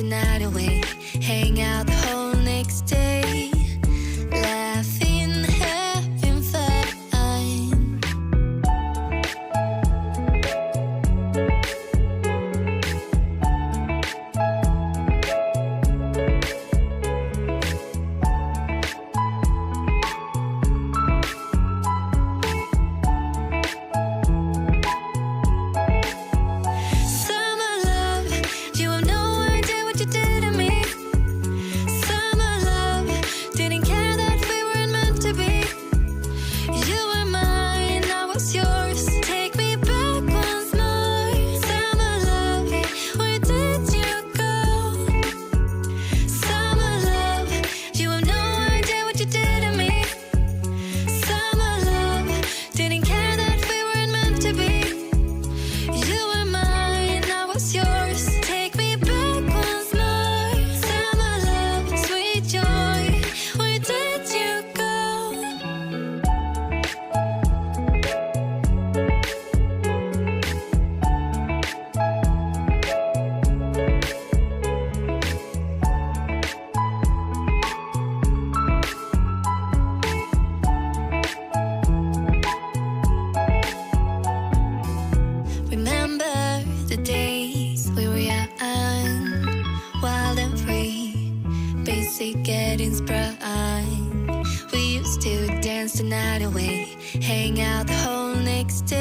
night away, hang out the whole next day, laughing, having fun. Summer love, you have no idea what you did to me. Summer love, didn't care that we weren't meant to be. You were mine, I was yours. Take me back once more. Summer love, where did you go? Summer love, you have no idea what you did to me. Summer love, didn't care that we weren't meant to be. You were mine, I was yours. Take me back once more. Summer love, sweet joy, where did you go? Remember the days we were young, wild and free, basic getting sprung. We used to dance the night away, hang out the whole next day.